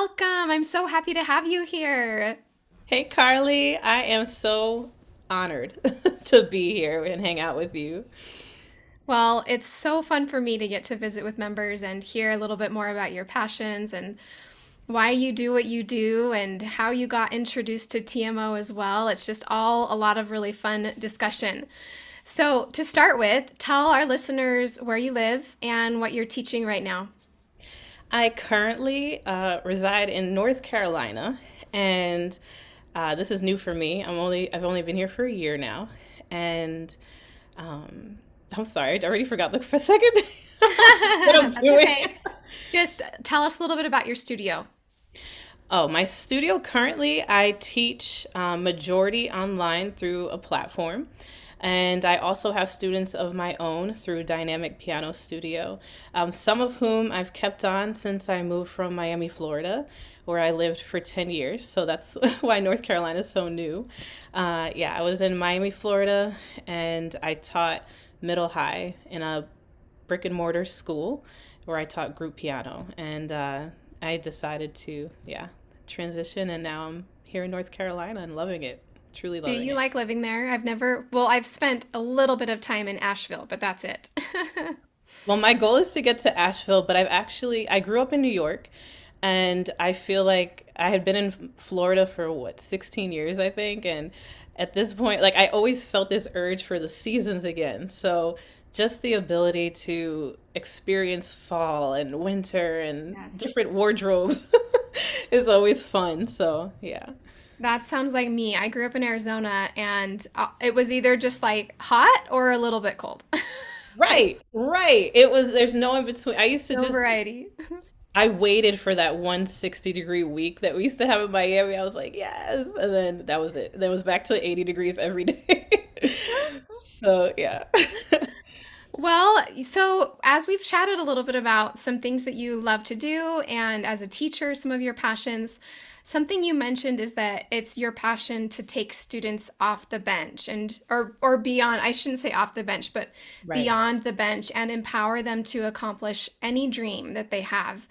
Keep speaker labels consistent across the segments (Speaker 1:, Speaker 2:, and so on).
Speaker 1: Welcome. I'm so happy to have you here.
Speaker 2: Hey Carly, I am so honored to be here and hang out with you.
Speaker 1: Well, it's so fun for me to get to visit with members and hear a little bit more about your passions and why you do what you do and how you got introduced to TMO as well. It's just all a lot of really fun discussion. So, to start with, tell our listeners where you live and what you're teaching right now.
Speaker 2: I currently reside in North Carolina, and this is new for me. I've only been here for a year now, and um, I'm sorry, I already forgot. Look for a second what I'm
Speaker 1: That's
Speaker 2: doing.
Speaker 1: okay. Just tell us a little bit about your studio.
Speaker 2: Oh, my studio currently, I teach majority online through a platform. And I also have students of my own through Dynamic Piano Studio, some of whom I've kept on since I moved from Miami, Florida, where I lived for 10 years. So that's why North Carolina is so new. Yeah, I was in Miami, Florida, and I taught middle high in a brick and mortar school where I taught group piano. And I decided to, yeah, transition. And now I'm here in North Carolina and loving it, truly
Speaker 1: Do
Speaker 2: loving
Speaker 1: you
Speaker 2: it.
Speaker 1: like living there? I've spent a little bit of time in Asheville, but that's it.
Speaker 2: Well, my goal is to get to Asheville, but I grew up in New York, and I feel like I had been in Florida for what, 16 years, I think. And at this point, like, I always felt this urge for the seasons again. So just the ability to experience fall and winter and
Speaker 1: Yes.
Speaker 2: different wardrobes is always fun. So, yeah.
Speaker 1: That sounds like me. I grew up in Arizona and it was either just like hot or a little bit cold.
Speaker 2: Right, right. There's no in between.
Speaker 1: No variety.
Speaker 2: I waited for that 160-degree week that we used to have in Miami. I was like, yes. And then that was it. Then it was back to 80 degrees every day. So, yeah.
Speaker 1: Well, so as we've chatted a little bit about some things that you love to do and as a teacher, some of your passions, something you mentioned is that it's your passion to take students off the bench and or beyond, I shouldn't say off the bench, but
Speaker 2: Right.
Speaker 1: beyond the bench and empower them to accomplish any dream that they have.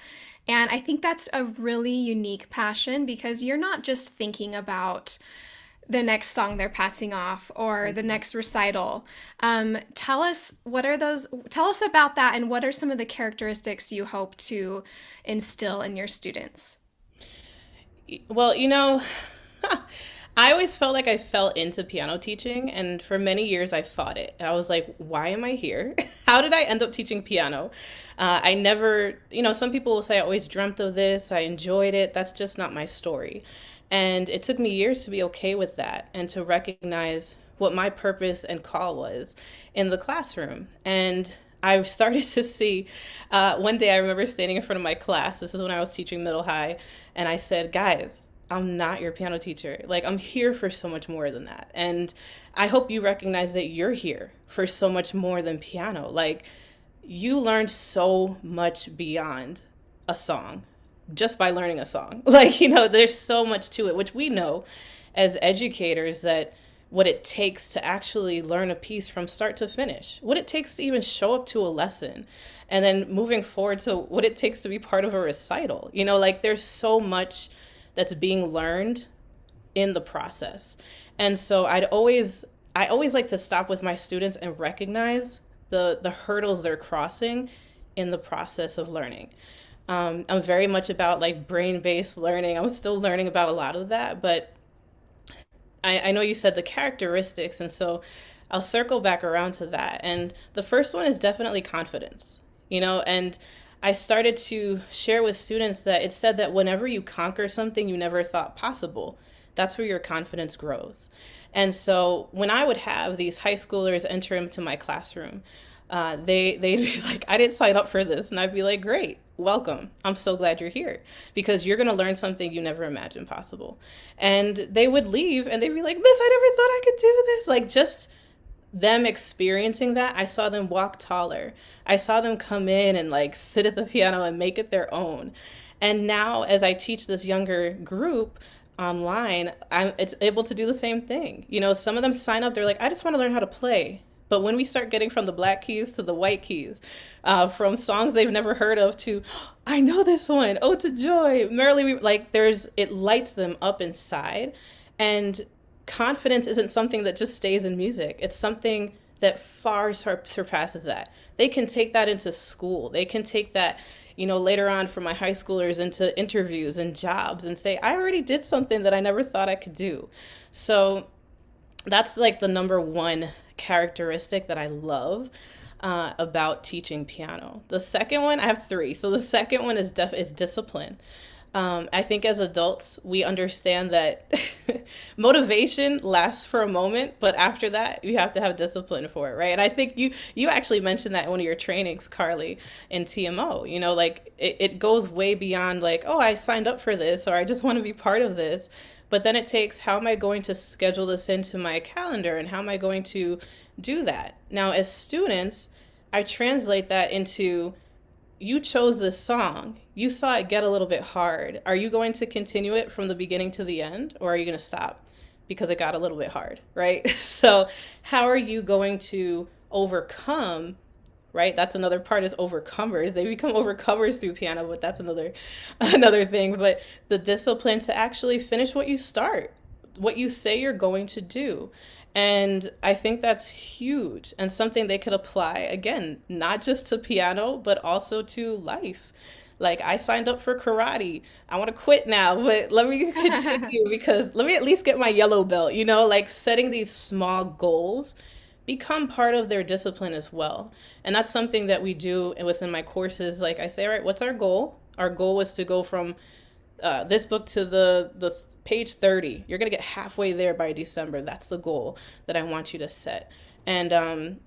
Speaker 1: And I think that's a really unique passion because you're not just thinking about the next song they're passing off or the next recital. Tell us what are those, tell us about that and what are some of the characteristics you hope to instill in your students?
Speaker 2: Well, I always felt like I fell into piano teaching, and for many years I fought it. I was like, why am I here? How did I end up teaching piano? I never, some people will say I always dreamt of this, I enjoyed it. That's just not my story. And it took me years to be okay with that and to recognize what my purpose and call was in the classroom. And I started to see, one day I remember standing in front of my class. This is when I was teaching middle high. And I said, guys, I'm not your piano teacher. Like, I'm here for so much more than that. And I hope you recognize that you're here for so much more than piano. Like, you learned so much beyond a song just by learning a song. Like, there's so much to it, which we know as educators that what it takes to actually learn a piece from start to finish, what it takes to even show up to a lesson, and then moving forward to what it takes to be part of a recital. Like, there's so much that's being learned in the process. And so I always like to stop with my students and recognize the hurdles they're crossing in the process of learning. I'm very much about like brain-based learning. I'm still learning about a lot of that, but I know you said the characteristics, and so I'll circle back around to that. And the first one is definitely confidence, and I started to share with students that it said that whenever you conquer something you never thought possible, that's where your confidence grows. And so when I would have these high schoolers enter into my classroom, they'd be like, I didn't sign up for this. And I'd be like, great, welcome. I'm so glad you're here because you're going to learn something you never imagined possible. And they would leave and they'd be like, Miss, I never thought I could do this. Like, just them experiencing that, I saw them walk taller. I saw them come in and like sit at the piano and make it their own. And now, as I teach this younger group online, it's able to do the same thing. Some of them sign up, they're like, I just want to learn how to play. But when we start getting from the black keys to the white keys, from songs they've never heard of to, I know this one, oh to joy, merrily, like it lights them up inside. And confidence isn't something that just stays in music. It's something that far surpasses that. They can take that into school. They can take that, later on for my high schoolers into interviews and jobs and say, I already did something that I never thought I could do. So that's like the number one characteristic that I love about teaching piano. The second one, I have three. So the second one is discipline. I think as adults, we understand that motivation lasts for a moment, but after that, you have to have discipline for it, right? And I think you actually mentioned that in one of your trainings, Carly, in TMO. Like it goes way beyond like, oh, I signed up for this, or I just want to be part of this. But then it takes, how am I going to schedule this into my calendar, and how am I going to do that? Now, as students, I translate that into, you chose this song. You saw it get a little bit hard. Are you going to continue it from the beginning to the end, or are you going to stop because it got a little bit hard, right? So, how are you going to overcome, right? That's another part, is overcomers. They become overcomers through piano, but that's another thing. But the discipline to actually finish what you start, what you say you're going to do. And I think that's huge, and something they could apply, again, not just to piano, but also to life. Like, I signed up for karate. I want to quit now, but let me continue, because let me at least get my yellow belt, like setting these small goals become part of their discipline as well. And that's something that we do within my courses. Like, I say, all right, what's our goal? Our goal was to go from this book to the page 30. You're going to get halfway there by December. That's the goal that I want you to set. And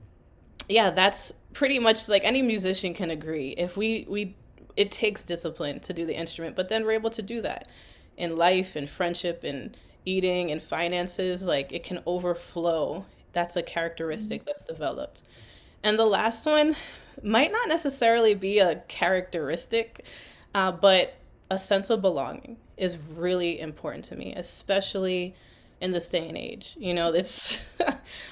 Speaker 2: yeah, that's pretty much, like, any musician can agree. If we it takes discipline to do the instrument, but then we're able to do that in life and friendship and eating and finances. Like, it can overflow. That's a characteristic that's developed. And the last one might not necessarily be a characteristic, but a sense of belonging is really important to me, especially in this day and age. It's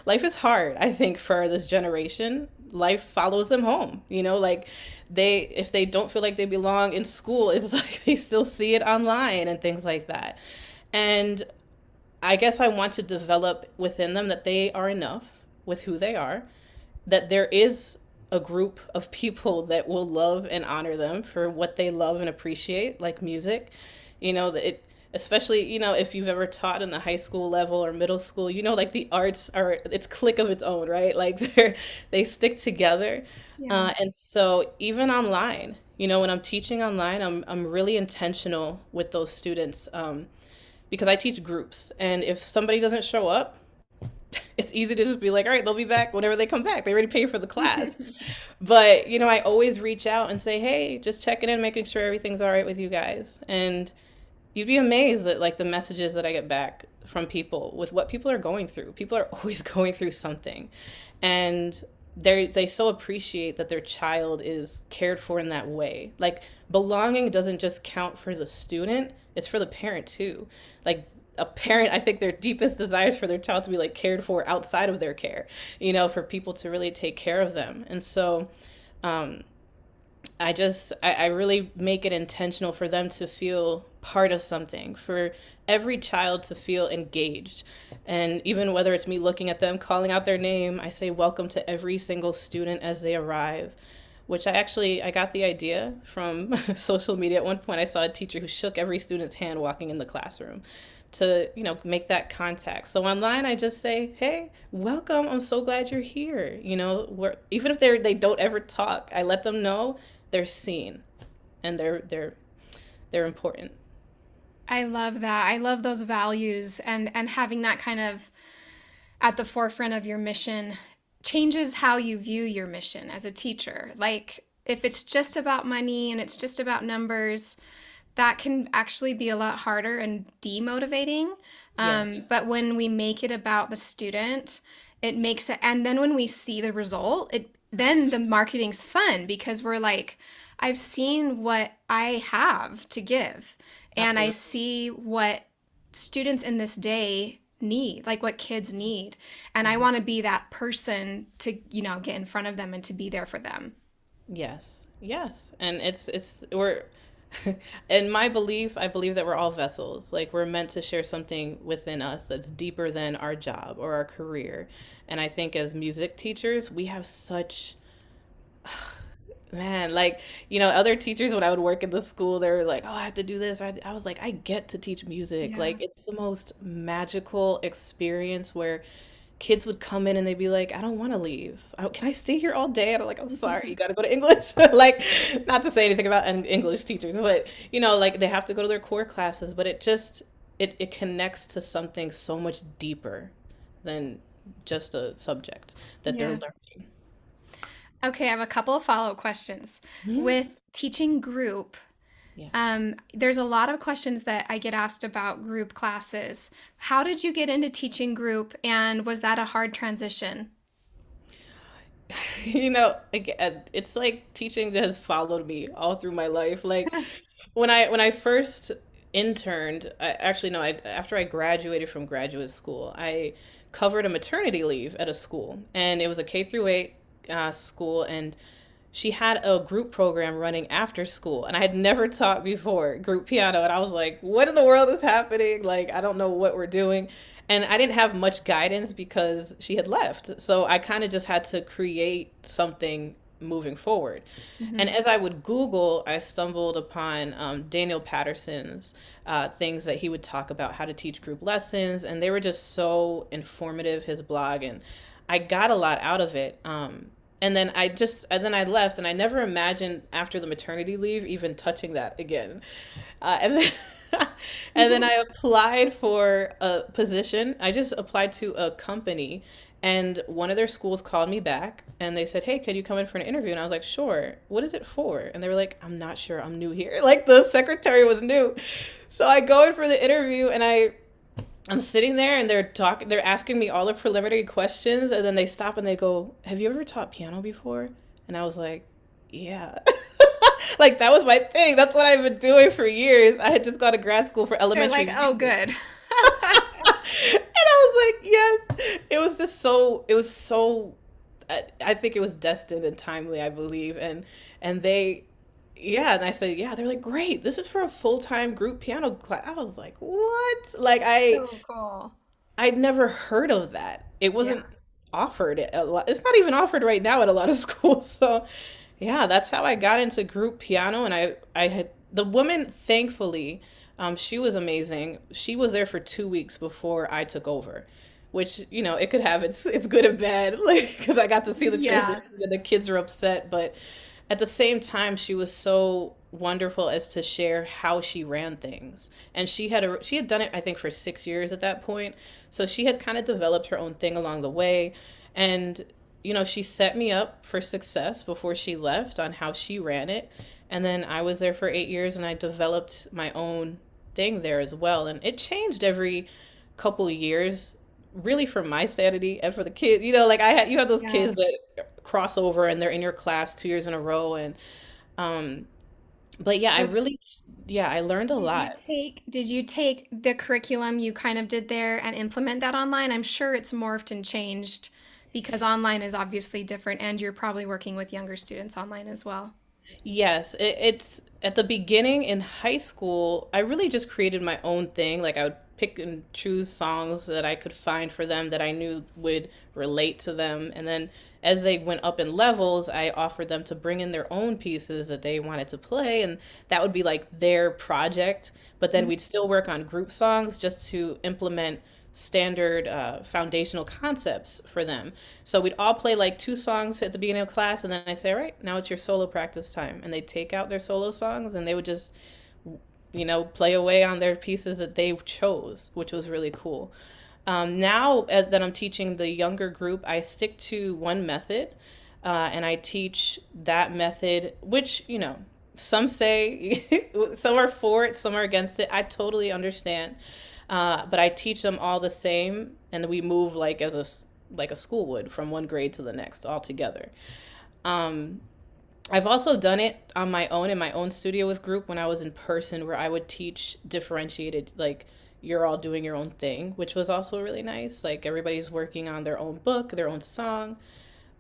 Speaker 2: life is hard, I think, for this generation. Life follows them home. Like, if they don't feel like they belong in school, it's like they still see it online and things like that. And I guess I want to develop within them that they are enough with who they are, that there is a group of people that will love and honor them for what they love and appreciate, like music. That it, especially, if you've ever taught in the high school level or middle school, like the arts are, it's clique of its own, right? Like, they stick together.
Speaker 1: Yeah.
Speaker 2: And so even online, when I'm teaching online, I'm really intentional with those students, because I teach groups, and if somebody doesn't show up, it's easy to just be like, all right, they'll be back whenever they come back. They already paid for the class. But, I always reach out and say, hey, just checking in, making sure everything's all right with you guys. And you'd be amazed at, like, the messages that I get back from people with what people are going through. People are always going through something. And they so appreciate that their child is cared for in that way. Like, belonging doesn't just count for the student, it's for the parent too. Like, a parent, I think their deepest desires for their child to be, like, cared for outside of their care, for people to really take care of them. And so I really make it intentional for them to feel part of something, for every child to feel engaged. And even whether it's me looking at them, calling out their name, I say welcome to every single student as they arrive, which I got the idea from social media. At one point, I saw a teacher who shook every student's hand walking in the classroom to, make that contact. So online, I just say, hey, welcome. I'm so glad you're here. Even if they don't ever talk, I let them know they're seen and they're important.
Speaker 1: I love that. I love those values, and having that kind of at the forefront of your mission changes how you view your mission as a teacher. Like, if it's just about money and it's just about numbers, that can actually be a lot harder and demotivating.
Speaker 2: Yes,
Speaker 1: But when we make it about the student, it makes it, and then when we see the result, then the marketing's fun, because we're like, I've seen what I have to give, and I
Speaker 2: absolutely.
Speaker 1: see what students in this day need, like what kids need. And I
Speaker 2: Mhm.
Speaker 1: want to be that person to, get in front of them and to be there for them.
Speaker 2: Yes, yes, and it's we're in my belief, I believe that we're all vessels. Like we're meant to share something within us that's deeper than our job or our career. And I think as music teachers, we have such man, like, other teachers when I would work in the school, they were like, "Oh, I have to do this." I was like, "I get to teach music."
Speaker 1: Yeah.
Speaker 2: Like it's the most magical experience where kids would come in and they'd be like, I don't want to leave. Can I stay here all day? And I'm like, I'm sorry, you got to go to English. Like, not to say anything about English teachers, but like they have to go to their core classes, but it connects to something so much deeper than just a subject that they're
Speaker 1: Yes.
Speaker 2: learning.
Speaker 1: Okay, I have a couple of follow-up questions.
Speaker 2: Mhm.
Speaker 1: With teaching group,
Speaker 2: Yes.
Speaker 1: there's a lot of questions that I get asked about group classes. How did you get into teaching group, and was that a hard transition?
Speaker 2: Again, it's like teaching has followed me all through my life. Like when I first interned, actually no, after I graduated from graduate school, I covered a maternity leave at a school, and it was a K through 8 school, and she had a group program running after school, and I had never taught before group piano, and I was like, what in the world is happening? Like, I don't know what we're doing. And I didn't have much guidance because she had left. So I kind of just had to create something moving forward. And
Speaker 1: Hmm.
Speaker 2: as I would Google, I stumbled upon Daniel Patterson's things that he would talk about how to teach group lessons, and they were just so informative, his blog, and I got a lot out of it. And then I left, and I never imagined after the maternity leave even touching that again. And then and then I applied for a position. I just applied to a company, and one of their schools called me back, and they said, "Hey, could you come in for an interview?" And I was like, "Sure." "What is it for?" And they were like, "I'm not sure. I'm new here." Like the secretary was new. So I go in for the interview, and I'm sitting there and they're asking me all the preliminary questions, and then they stop and they go, "Have you ever taught piano before?" And I was like, "Yeah." Like that was my thing. That's what I've been doing for years. I had just gone to grad school for
Speaker 1: They're
Speaker 2: elementary
Speaker 1: like, oh,
Speaker 2: music.
Speaker 1: good.
Speaker 2: And I was like, "Yes." It was so I think it was destined and timely, I believe. And they yeah, and I said, "Yeah." They're like, "Great. This is for a full-time group piano class." I was like, "What?" Like
Speaker 1: So cool.
Speaker 2: I'd never heard of that. It
Speaker 1: Yeah.
Speaker 2: wasn't offered at a lot. It's not even offered right now at a lot of schools. So, yeah, that's how I got into group piano. And I had the woman, thankfully, she was amazing. She was there for 2 weeks before I took over, which it could have its good and bad, like because I got to see the
Speaker 1: Yeah.
Speaker 2: transition and the kids are upset, but at the same time, she was so wonderful as to share how she ran things. And she had done it, I think, for 6 years at that point. So she had kind of developed her own thing along the way. And she set me up for success before she left on how she ran it. And then I was there for 8 years, and I developed my own thing there as well. And it changed every couple years, really for my sanity and for the kids. Like you have those
Speaker 1: Yeah.
Speaker 2: kids that cross over and they're in your class 2 years in a row. And um but yeah,
Speaker 1: So
Speaker 2: I learned a
Speaker 1: did you
Speaker 2: lot.
Speaker 1: take the curriculum you kind of did there and implement that online? I'm sure it's morphed and changed because online is obviously different and you're probably working with younger students online as well.
Speaker 2: Yes, it's at the beginning in high school, I really just created my own thing. Like I would pick and choose songs that I could find for them that I knew would relate to them. And then as they went up in levels, I offered them to bring in their own pieces that they wanted to play. And that would be like their project. But then
Speaker 1: Mhm.
Speaker 2: we'd still work on group songs just to implement standard foundational concepts for them. So we'd all play like two songs at the beginning of class, and then I say, "All right, now it's your solo practice time." And they'd take out their solo songs and they would just, play away on their pieces that they chose, which was really cool. Now that I'm teaching the younger group, I stick to one method, and I teach that method, which, some say, some are for it, some are against it. I totally understand. But I teach them all the same, and we move like a school would from one grade to the next all together. Um, I've also done it on my own in my own studio with group when I was in person, where I would teach differentiated, like, you're all doing your own thing, which was also really nice. Like everybody's working on their own book, their own song.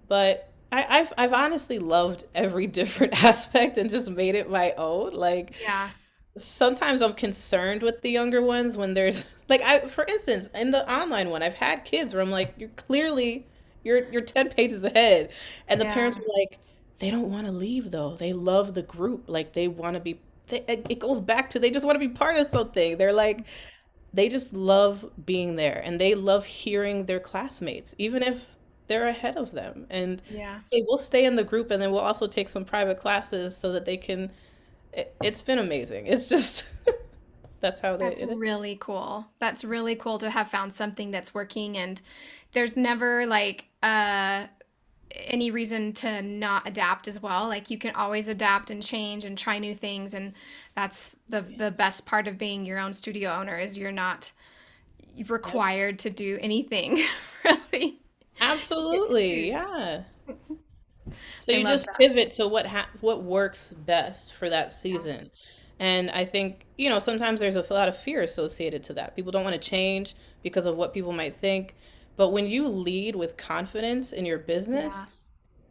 Speaker 2: But I've honestly loved every different aspect and just made it my own. Like
Speaker 1: Yeah.
Speaker 2: sometimes I'm concerned with the younger ones when there's like for instance, in the online one, I've had kids where I'm like, you're clearly you're 10 pages ahead. And the parents
Speaker 1: Yeah.
Speaker 2: are like, they don't want to leave though. They love the group. Like they want to be it goes back to they just want to be part of something. They're like they just love being there and they love hearing their classmates, even if they're ahead of them. And
Speaker 1: Yeah.
Speaker 2: hey, we'll stay in the group and then we'll also take some private classes so that they can it's been amazing. It's just that's how they
Speaker 1: That's
Speaker 2: it is.
Speaker 1: really cool. That's really cool to have found something that's working, and there's never like any reason to not adapt as well. Like you can always adapt and change and try new things, and that's the best part of being your own studio owner is you're not
Speaker 2: Yep.
Speaker 1: required to do anything really. You get to
Speaker 2: Absolutely.
Speaker 1: choose.
Speaker 2: Yeah. So
Speaker 1: I
Speaker 2: you
Speaker 1: love
Speaker 2: just
Speaker 1: that.
Speaker 2: pivot to what works best for that
Speaker 1: Yeah.
Speaker 2: season. And I think, you know, sometimes there's a lot of fear associated to that. People don't want to change because of what people might think. But when you lead with confidence in your business,
Speaker 1: Yeah.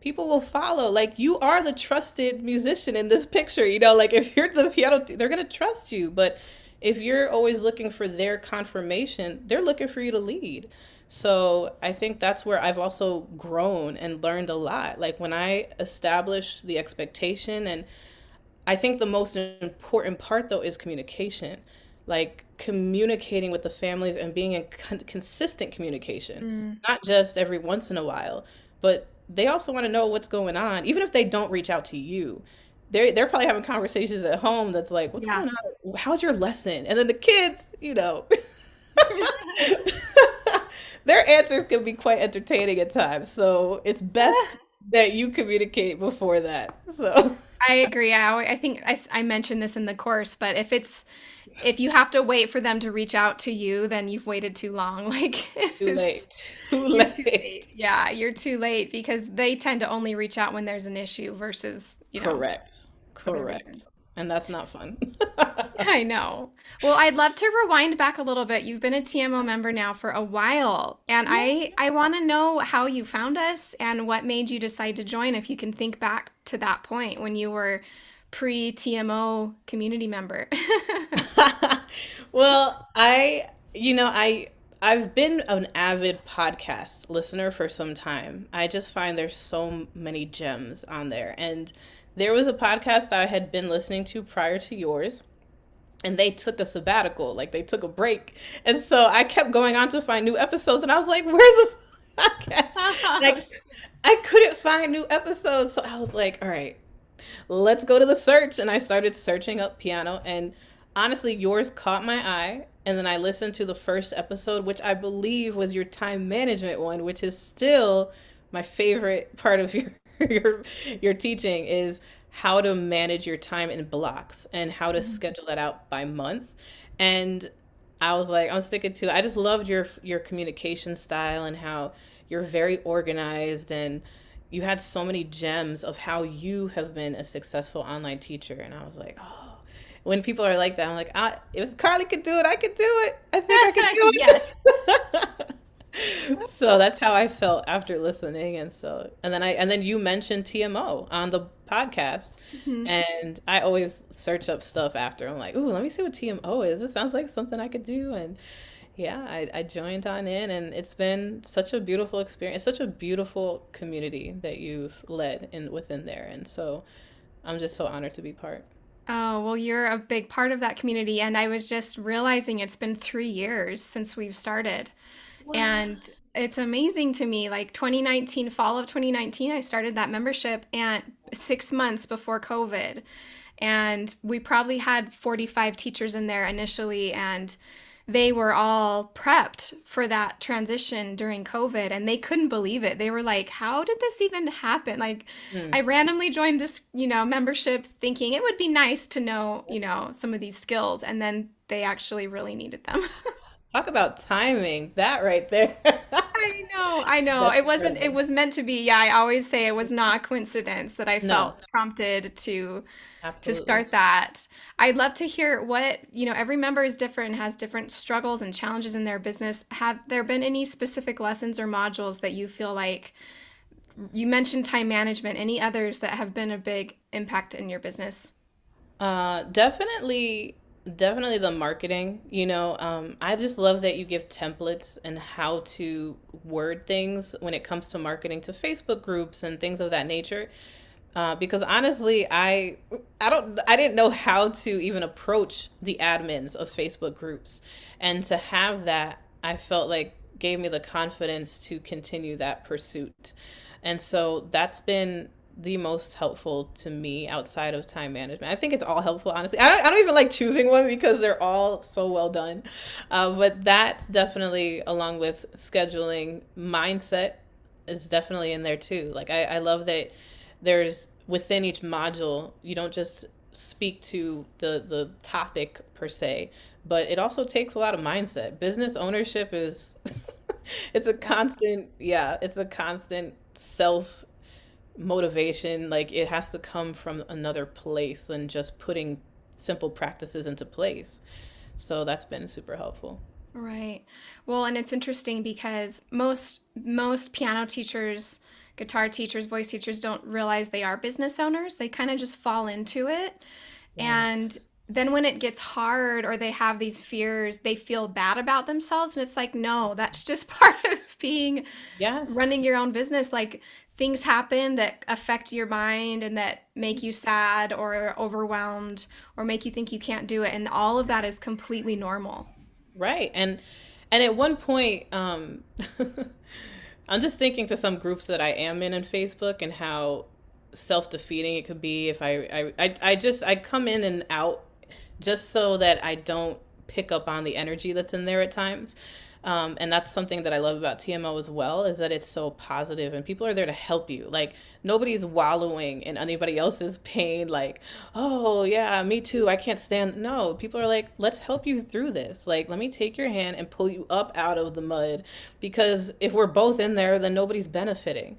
Speaker 2: people will follow. Like you are the trusted musician in this picture. You know, like if you're the piano, they're gonna trust you. But if you're always looking for their confirmation, they're looking for you to lead. So I think that's where I've also grown and learned a lot. Like when I established the expectation, and I think the most important part though is communication. Like communicating with the families and being in consistent communication,
Speaker 1: Mm,
Speaker 2: not just every once in a while, but they also want to know what's going on, even if they don't reach out to you. They're probably having conversations at home that's like, what's
Speaker 1: yeah.
Speaker 2: going on? How's your lesson? And then the kids, you know, their answers can be quite entertaining at times. So it's best that you communicate before that. So
Speaker 1: I agree. I think I mentioned this in the course, but if you have to wait for them to reach out to you, then you've waited too long. Like
Speaker 2: too late. Too
Speaker 1: you're too
Speaker 2: late.
Speaker 1: late. Yeah, you're too late because they tend to only reach out when there's an issue versus,
Speaker 2: Correct.
Speaker 1: other reasons.
Speaker 2: Correct. And that's not fun.
Speaker 1: I know. Well, I'd love to rewind back a little bit. You've been a TMO member now for a while, and
Speaker 2: Yeah.
Speaker 1: I want to know how you found us and what made you decide to join if you can think back to that point when you were pre-TMO community member.
Speaker 2: Well, I've been an avid podcast listener for some time. I just find there's so many gems on there. And there was a podcast I had been listening to prior to yours, and they took a sabbatical, like they took a break. And so I kept going on to find new episodes, and I was like, "Where's the podcast?" Like I couldn't find new episodes, so I was like, "All right, let's go to the search." And I started searching up piano, and honestly, yours caught my eye. And then I listened to the first episode, which I believe was your time management one, which is still my favorite part of your your your teaching is how to manage your time in blocks and how to schedule that out by month. And I was like, I'm sticking to it. I just loved your communication style and how you're very organized, and you had so many gems of how you have been a successful online teacher. And I was like, oh, when people are like that, I'm like, if Carly could do it, I could do it. I think I could
Speaker 1: Yes.
Speaker 2: do it. So that's how I felt after listening. And so, and then you mentioned TMO on the podcast,
Speaker 1: Mhm.
Speaker 2: and I always search up stuff after. I'm like, ooh, let me see what TMO is. It sounds like something I could do. And yeah, I joined on in, and it's been such a beautiful experience, such a beautiful community that you've led in within there. And so I'm just so honored to be part.
Speaker 1: Oh, well, you're a big part of that community, and I was just realizing it's been 3 years since we've started.
Speaker 2: Wow.
Speaker 1: And it's amazing to me. Like 2019, fall of 2019, I started that membership and 6 months before COVID. And we probably had 45 teachers in there initially, and they were all prepped for that transition during COVID, and they couldn't believe it. They were like, how did this even happen? Like,
Speaker 2: Hmm.
Speaker 1: I randomly joined this, membership thinking it would be nice to know, some of these skills, and then they actually really needed them.
Speaker 2: Talk about timing. That right there.
Speaker 1: I I know.
Speaker 2: That's
Speaker 1: It wasn't, it
Speaker 2: incredible.
Speaker 1: was meant to be. Yeah, I always say it was not a coincidence that I
Speaker 2: No,
Speaker 1: felt prompted to
Speaker 2: absolutely.
Speaker 1: start that. I'd love to hear what, every member is different and has different struggles and challenges in their business. Have there been any specific lessons or modules that you feel like you mentioned time management, any others that have been a big impact in your business?
Speaker 2: Definitely the marketing. I just love that you give templates and how to word things when it comes to marketing to Facebook groups and things of that nature. Because honestly, I didn't know how to even approach the admins of Facebook groups, and to have that, I felt like gave me the confidence to continue that pursuit, and so that's been the most helpful to me outside of time management. I think it's all helpful, honestly. I don't even like choosing one because they're all so well done, but that's definitely, along with scheduling, mindset is definitely in there too. Like I love that there's within each module, you don't just speak to the topic per se, but it also takes a lot of mindset. Business ownership is it's a
Speaker 1: Yep.
Speaker 2: constant, yeah, it's a constant self motivation. Like it has to come from another place than just putting simple practices into place. So that's been super helpful.
Speaker 1: Right. Well, and it's interesting because most piano teachers, guitar teachers, voice teachers don't realize they are business owners. They kind of just fall into it.
Speaker 2: Yes.
Speaker 1: And then when it gets hard or they have these fears, they feel bad about themselves. And it's like, no, that's just part of being
Speaker 2: Yes.
Speaker 1: running your own business. Like things happen that affect your mind and that make you sad or overwhelmed or make you think you can't do it. And all of that is completely normal.
Speaker 2: Right. And at one point, I'm just thinking to some groups that I am in Facebook and how self-defeating it could be if I come in and out just so that I don't pick up on the energy that's in there at times. And that's something that I love about TMO as well, is that it's so positive and people are there to help you. Like nobody's wallowing in anybody else's pain. Like, oh yeah, me too. I can't stand. No, people are like, let's help you through this. Like, let me take your hand and pull you up out of the mud, because if we're both in there, then nobody's benefiting.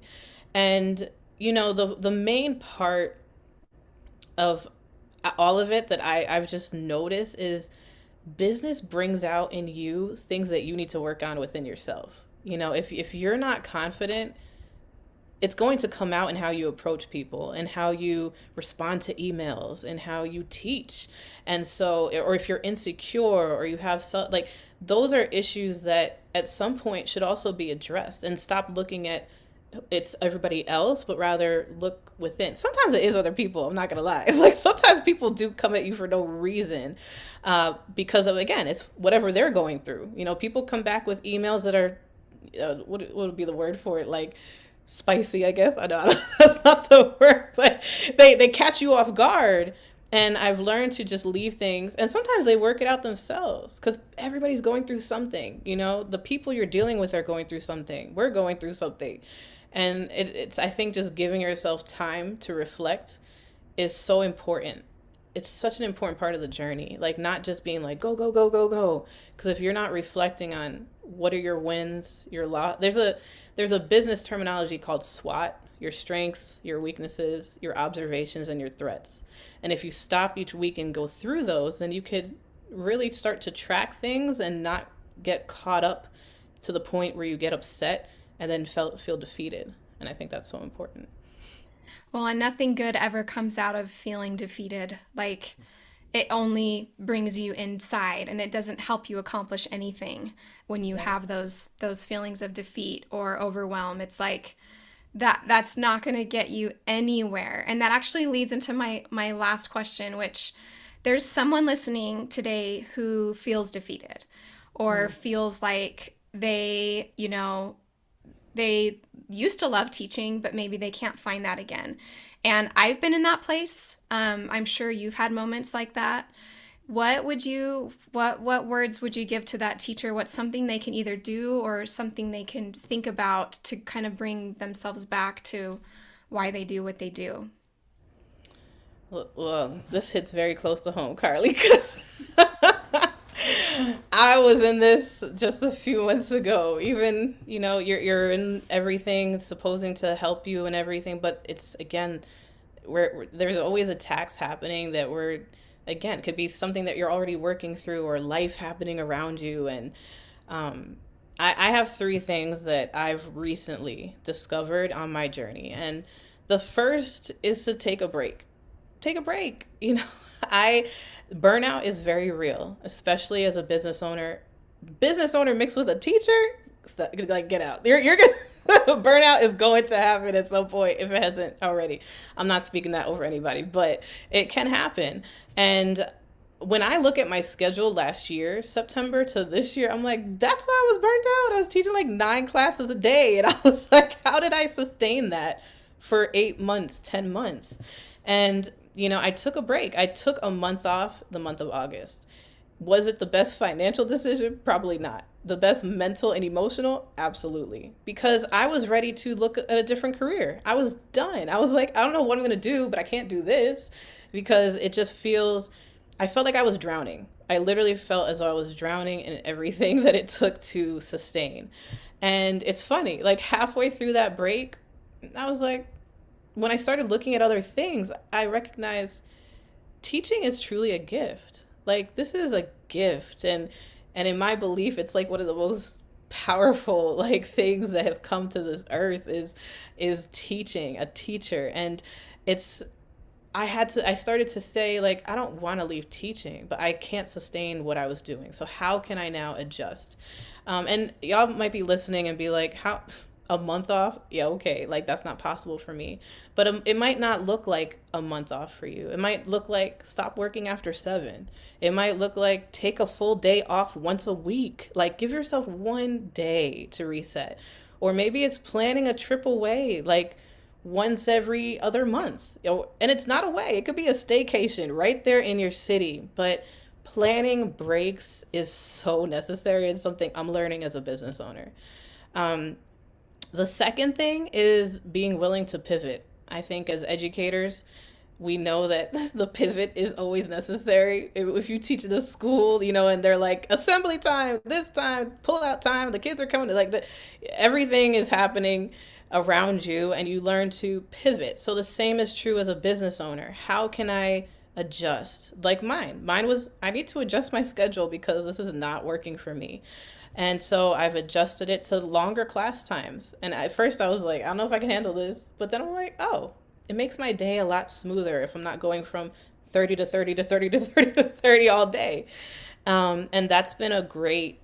Speaker 2: And the main part of all of it that I've just noticed is business brings out in you things that you need to work on within yourself. If you're not confident, it's going to come out in how you approach people and how you respond to emails and how you teach. And so, or if you're insecure or you have like those are issues that at some point should also be addressed, and stop looking at it's everybody else, but rather look within. Sometimes it is other people. I'm not gonna lie. It's like sometimes people do come at you for no reason, because of, again, it's whatever they're going through. People come back with emails that are, what would be the word for it? Like spicy, I guess. I know that's not the word, but they catch you off guard. And I've learned to just leave things, and sometimes they work it out themselves because everybody's going through something. The people you're dealing with are going through something. We're going through something, and it's, I think, just giving yourself time to reflect is so important. It's such an important part of the journey. Like not just being like go go go go go, because if you're not reflecting on what are your wins, your loss. There's a business terminology called SWOT: your strengths, your weaknesses, your observations, and your threats. And if you stop each week and go through those, then you could really start to track things and not get caught up to the point where you get upset and then feel defeated. And I think that's so important.
Speaker 1: Well, and nothing good ever comes out of feeling defeated. Like it only brings you inside and it doesn't help you accomplish anything when you
Speaker 2: Right.
Speaker 1: have those feelings of defeat or overwhelm. It's like that's not going to get you anywhere. And that actually leads into my last question, which there's someone listening today who feels defeated or
Speaker 2: Mm.
Speaker 1: feels like they used to love teaching, but maybe they can't find that again. And I've been in that place. I'm sure you've had moments like that. What words would you give to that teacher? What's something they can either do or something they can think about to kind of bring themselves back to why they do what they do?
Speaker 2: Well, this hits very close to home, Carly, because I was in just a few months ago. Even, you're in everything supposing to help you and everything, but it's again, there's always attacks happening that we're again could be something that you're already working through or life happening around you. And um, I have three things that I've recently discovered on my journey. And the first is to take a break. Take a break. I burnout is very real, especially as a business owner. Business owner mixed with a teacher, like get out. You're gonna burnout is going to happen at some point if it hasn't already. I'm not speaking that over anybody, but it can happen. And when I look at my schedule last year, September to this year, I'm like, that's why I was burnt out. I was teaching like 9 classes a day. And I was like, how did I sustain that for 8 months, 10 months? And, I took a break. I took a month off the month of August. Was it the best financial decision? Probably not. The best mental and emotional? Absolutely. Because I was ready to look at a different career. I was done. I was like, I don't know what I'm going to do, but I can't do this because it just feels, I felt like I was drowning. I literally felt as though I was drowning in everything that it took to sustain. And it's funny, like halfway through that break, I was like, when I started looking at other things, I recognized teaching is truly a gift. Like this is a gift, and in my belief, it's like one of the most powerful like things that have come to this earth is teaching, a teacher. And it's I started to say like I don't want to leave teaching, but I can't sustain what I was doing. So how can I now adjust? And y'all might be listening and be like, how a month off? Yeah, okay, like that's not possible for me. But it might not look like a month off for you. It might look like stop working after 7. It might look like take a full day off once a week. Like give yourself one day to reset. Or maybe it's planning a trip away, like once every other month. And it's not away, it could be a staycation right there in your city. But planning breaks is so necessary and something I'm learning as a business owner. Um, the second thing is being willing to pivot. I think as educators, we know that the pivot is always necessary. If you teach at a school, and they're like assembly time, this time, pull out time, the kids are coming, everything is happening around you and you learn to pivot. So the same is true as a business owner. How can I adjust? Like mine was I need to adjust my schedule because this is not working for me. And so I've adjusted it to longer class times. And at first I was like, I don't know if I can handle this. But then I'm like, oh, it makes my day a lot smoother if I'm not going from 30 to 30 to 30 to 30 to 30 all day. And that's been a great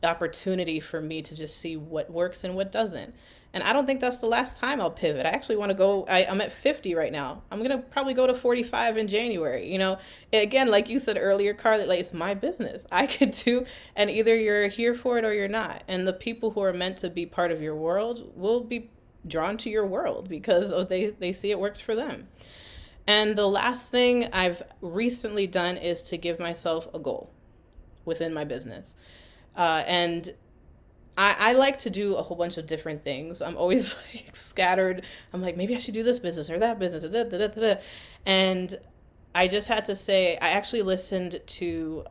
Speaker 2: opportunity for me to just see what works and what doesn't. And I don't think that's the last time I'll pivot. I actually want to go, I'm at 50 right now. I'm going to probably go to 45 in January. Again, like you said earlier, Carly, like it's my business. I could do, and either you're here for it or you're not. And the people who are meant to be part of your world will be drawn to your world because they see it works for them. And the last thing I've recently done is to give myself a goal within my business. And I like to do a whole bunch of different things. I'm always like scattered. I'm like, maybe I should do this business or that business. Da, da, da, da, da. And I just had to say, I actually listened to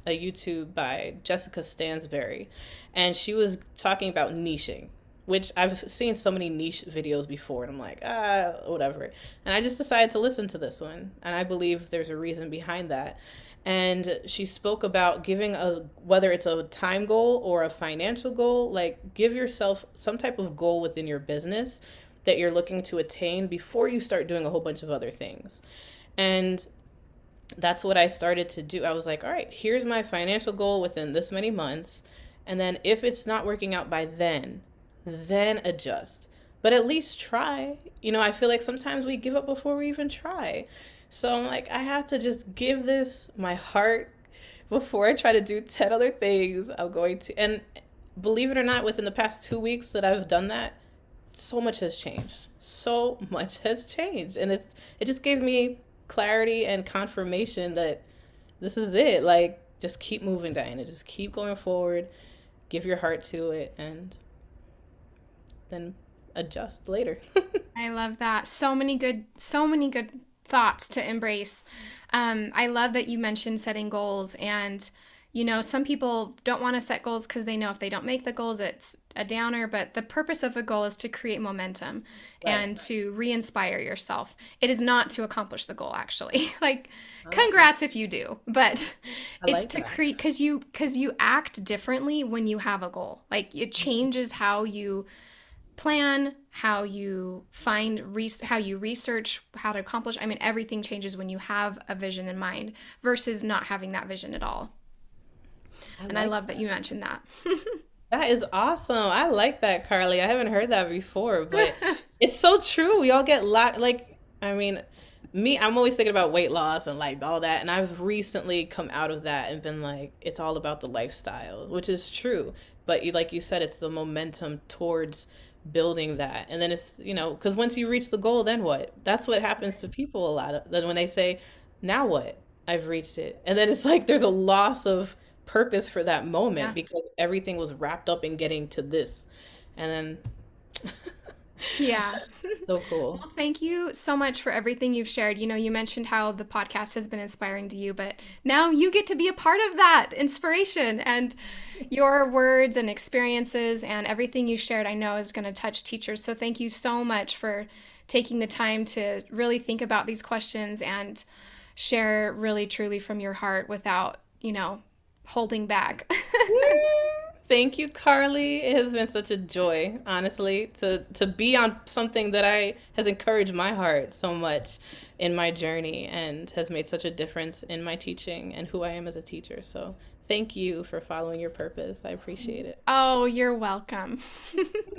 Speaker 2: a YouTube by Jessica Stansberry, and she was talking about niching, which I've seen so many niche videos before, and I'm like, whatever. And I just decided to listen to this one, and I believe there's a reason behind that. And she spoke about giving whether it's a time goal or a financial goal, like give yourself some type of goal within your business that you're looking to attain before you start doing a whole bunch of other things. And that's what I started to do. I was like, all right, here's my financial goal within this many months. And then if it's not working out by then adjust. But at least try. I feel like sometimes we give up before we even try. So I'm like, I have to just give this my heart before I try to do 10 other things. I'm going to, and believe it or not, within the past 2 weeks that I've done that, so much has changed. So much has changed. And it just gave me clarity and confirmation that this is it. Like, just keep moving, Diana. Just keep going forward. Give your heart to it and then adjust later.
Speaker 1: I love that. So many good thoughts to embrace. I love that you mentioned setting goals, and Some people don't want to set goals because they know if they don't make the goals, it's a downer. But the purpose of a goal is to create momentum
Speaker 2: Right.
Speaker 1: and to re inspire yourself. It is not to accomplish the goal, actually. Like,
Speaker 2: Oh,
Speaker 1: congrats if you do, but
Speaker 2: I
Speaker 1: it's
Speaker 2: like
Speaker 1: to
Speaker 2: that.
Speaker 1: create because you act differently when you have a goal. Like, it changes how you plan, how you how you research how to accomplish. I mean, everything changes when you have a vision in mind versus not having that vision at all.
Speaker 2: I
Speaker 1: And I
Speaker 2: like
Speaker 1: love that you mentioned that.
Speaker 2: that is awesome. I like that, Carly. I haven't heard that before, but it's so true. We all get like, I mean, me, I'm always thinking about weight loss and like all that. And I've recently come out of that and been like, it's all about the lifestyle, which is true. But like you said, it's the momentum towards building that. And then it's, because once you reach the goal, then what? That's what happens to people a lot of, then when they say, now what? I've reached it. And then it's like there's a loss of purpose for that moment
Speaker 1: Yeah.
Speaker 2: because everything was wrapped up in getting to this. And then
Speaker 1: Yeah.
Speaker 2: so cool.
Speaker 1: Well, thank you so much for everything you've shared. You mentioned how the podcast has been inspiring to you, but now you get to be a part of that inspiration. And your words and experiences and everything you shared, I know is going to touch teachers. So thank you so much for taking the time to really think about these questions and share really truly from your heart without, holding back.
Speaker 2: Thank you, Carly. It has been such a joy, honestly, to be on something that I has encouraged my heart so much in my journey and has made such a difference in my teaching and who I am as a teacher. So, thank you for following your purpose. I appreciate it.
Speaker 1: Oh, you're welcome.